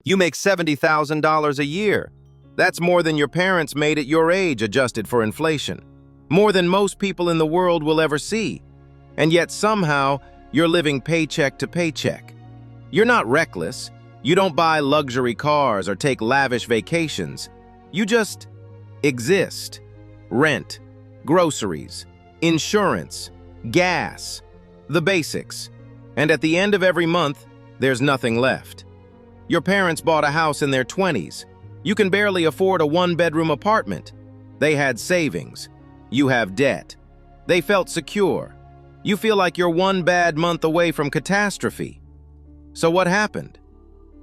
You make $70,000 a year. That's more than your parents made at your age adjusted for inflation. More than most people in the world will ever see. And yet somehow, you're living paycheck to paycheck. You're not reckless. You don't buy luxury cars or take lavish vacations. You just exist. Rent, groceries, insurance, gas, the basics. And at the end of every month, there's nothing left. Your parents bought a house in their 20s. You can barely afford a one-bedroom apartment. They had savings. You have debt. They felt secure. You feel like you're one bad month away from catastrophe. So what happened?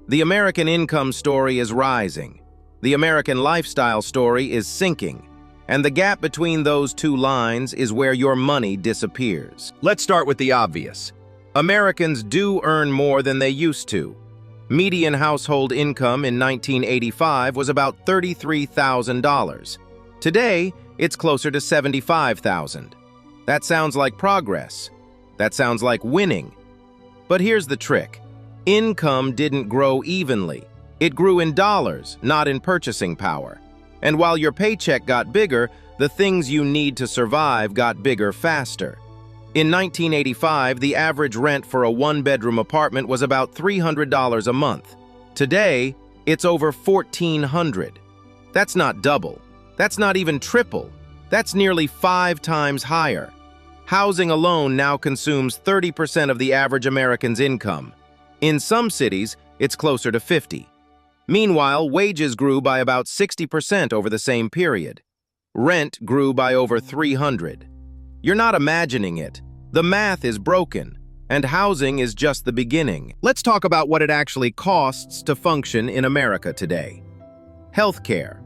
The American income story is rising. The American lifestyle story is sinking. And the gap between those two lines is where your money disappears. Let's start with the obvious. Americans do earn more than they used to. Median household income in 1985 was about $33,000. Today, it's closer to $75,000. That sounds like progress. That sounds like winning. But here's the trick. Income didn't grow evenly. It grew in dollars, not in purchasing power. And while your paycheck got bigger, the things you need to survive got bigger faster. In 1985, the average rent for a one-bedroom apartment was about $300 a month. Today, it's over $1,400. That's not double. That's not even triple. That's nearly 5 times higher. Housing alone now consumes 30% of the average American's income. In some cities, it's closer to 50%. Meanwhile, wages grew by about 60% over the same period. Rent grew by over 300%. You're not imagining it. The math is broken, and housing is just the beginning. Let's talk about what it actually costs to function in America today. Healthcare.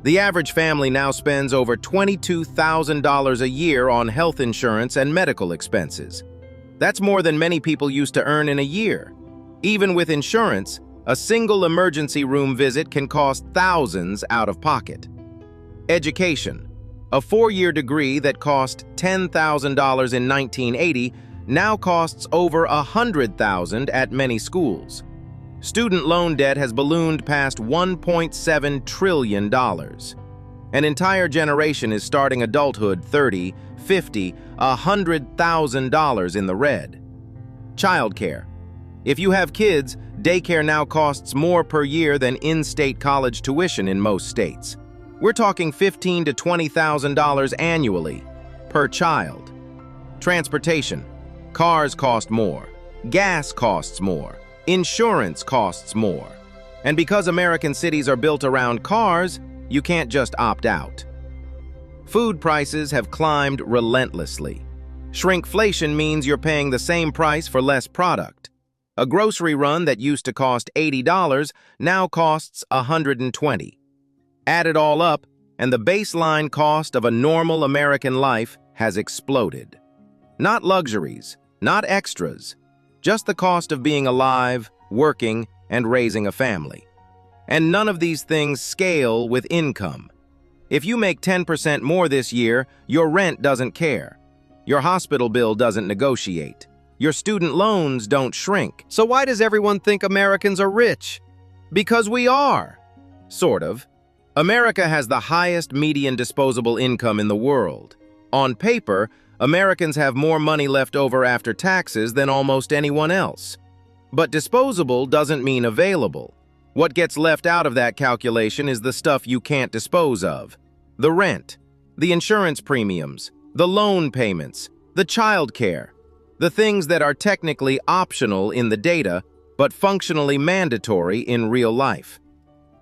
The average family now spends over $22,000 a year on health insurance and medical expenses. That's more than many people used to earn in a year. Even with insurance, a single emergency room visit can cost thousands out of pocket. Education. A 4-year degree that cost $10,000 in 1980 now costs over $100,000 at many schools. Student loan debt has ballooned past $1.7 trillion. An entire generation is starting adulthood $30,000, $50,000, $100,000 in the red. Childcare. If you have kids, daycare now costs more per year than in-state college tuition in most states. We're talking $15,000 to $20,000 annually per child. Transportation. Cars cost more. Gas costs more. Insurance costs more. And because American cities are built around cars, you can't just opt out. Food prices have climbed relentlessly. Shrinkflation means you're paying the same price for less product. A grocery run that used to cost $80 now costs $120. Add it all up, and the baseline cost of a normal American life has exploded. Not luxuries, not extras, just the cost of being alive, working, and raising a family. And none of these things scale with income. If you make 10% more this year, your rent doesn't care. Your hospital bill doesn't negotiate. Your student loans don't shrink. So why does everyone think Americans are rich? Because we are. Sort of. America has the highest median disposable income in the world. On paper, Americans have more money left over after taxes than almost anyone else. But disposable doesn't mean available. What gets left out of that calculation is the stuff you can't dispose of. The rent, the insurance premiums, the loan payments, the childcare, the things that are technically optional in the data, but functionally mandatory in real life.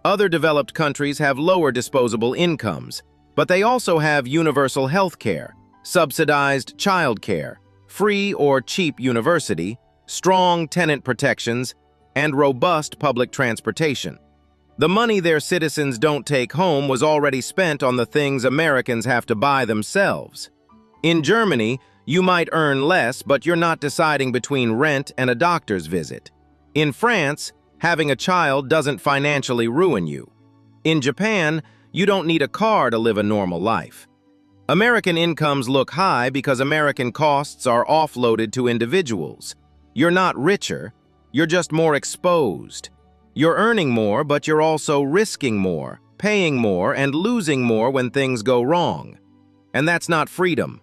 Other developed countries have lower disposable incomes, but they also have universal health care, subsidized childcare, free or cheap university, strong tenant protections, and robust public transportation. The money their citizens don't take home was already spent on the things Americans have to buy themselves. In Germany, you might earn less, but you're not deciding between rent and a doctor's visit. In France, having a child doesn't financially ruin you. In Japan, you don't need a car to live a normal life. American incomes look high because American costs are offloaded to individuals. You're not richer, you're just more exposed. You're earning more, but you're also risking more, paying more, and losing more when things go wrong. And that's not freedom.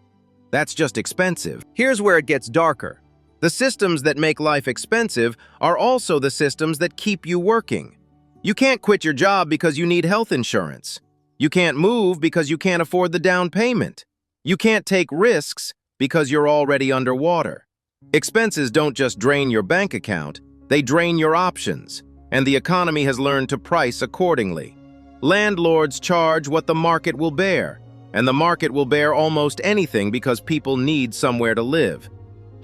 That's just expensive. Here's where it gets darker. The systems that make life expensive are also the systems that keep you working. You can't quit your job because you need health insurance. You can't move because you can't afford the down payment. You can't take risks because you're already underwater. Expenses don't just drain your bank account, they drain your options, and the economy has learned to price accordingly. Landlords charge what the market will bear, and the market will bear almost anything because people need somewhere to live.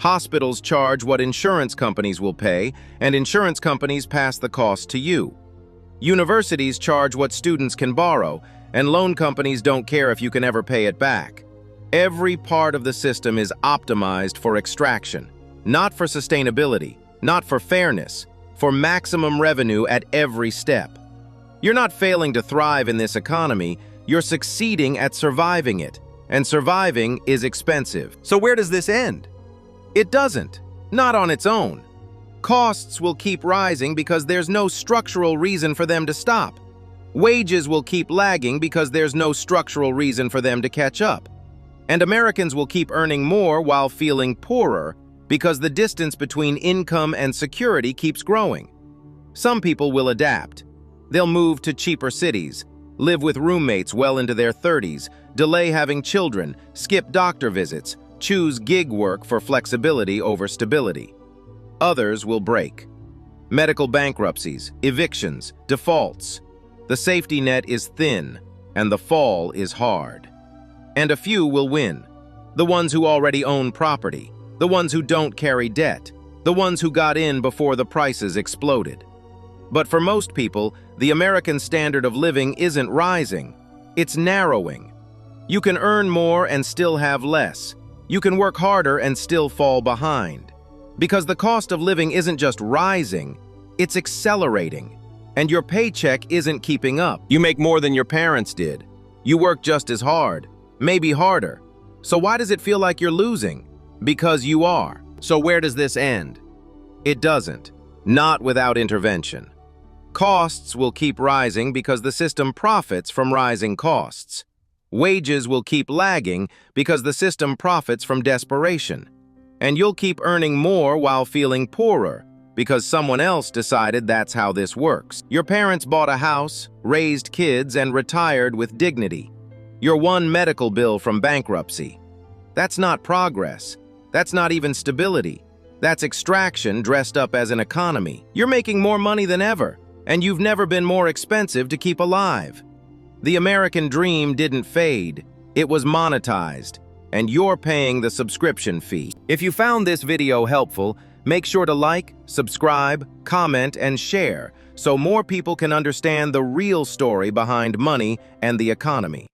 Hospitals charge what insurance companies will pay, and insurance companies pass the cost to you. Universities charge what students can borrow, and loan companies don't care if you can ever pay it back. Every part of the system is optimized for extraction, not for sustainability, not for fairness, for maximum revenue at every step. You're not failing to thrive in this economy, you're succeeding at surviving it, and surviving is expensive. So where does this end? It doesn't, not on its own. Costs will keep rising because there's no structural reason for them to stop. Wages will keep lagging because there's no structural reason for them to catch up. And Americans will keep earning more while feeling poorer because the distance between income and security keeps growing. Some people will adapt. They'll move to cheaper cities, live with roommates well into their 30s, delay having children, skip doctor visits, choose gig work for flexibility over stability. Others will break. Medical bankruptcies, evictions, defaults. The safety net is thin, and the fall is hard. And a few will win. The ones who already own property, the ones who don't carry debt, the ones who got in before the prices exploded. But for most people, the American standard of living isn't rising, it's narrowing. You can earn more and still have less. You can work harder and still fall behind. Because the cost of living isn't just rising, it's accelerating. And your paycheck isn't keeping up. You make more than your parents did. You work just as hard, maybe harder. So why does it feel like you're losing? Because you are. So where does this end? It doesn't. Not without intervention. Costs will keep rising because the system profits from rising costs. Wages will keep lagging because the system profits from desperation. And you'll keep earning more while feeling poorer because someone else decided that's how this works. Your parents bought a house, raised kids, and retired with dignity. You're one medical bill from bankruptcy. That's not progress. That's not even stability. That's extraction dressed up as an economy. You're making more money than ever, and you've never been more expensive to keep alive. The American dream didn't fade. It was monetized, and you're paying the subscription fee. If you found this video helpful, make sure to like, subscribe, comment, and share so more people can understand the real story behind money and the economy.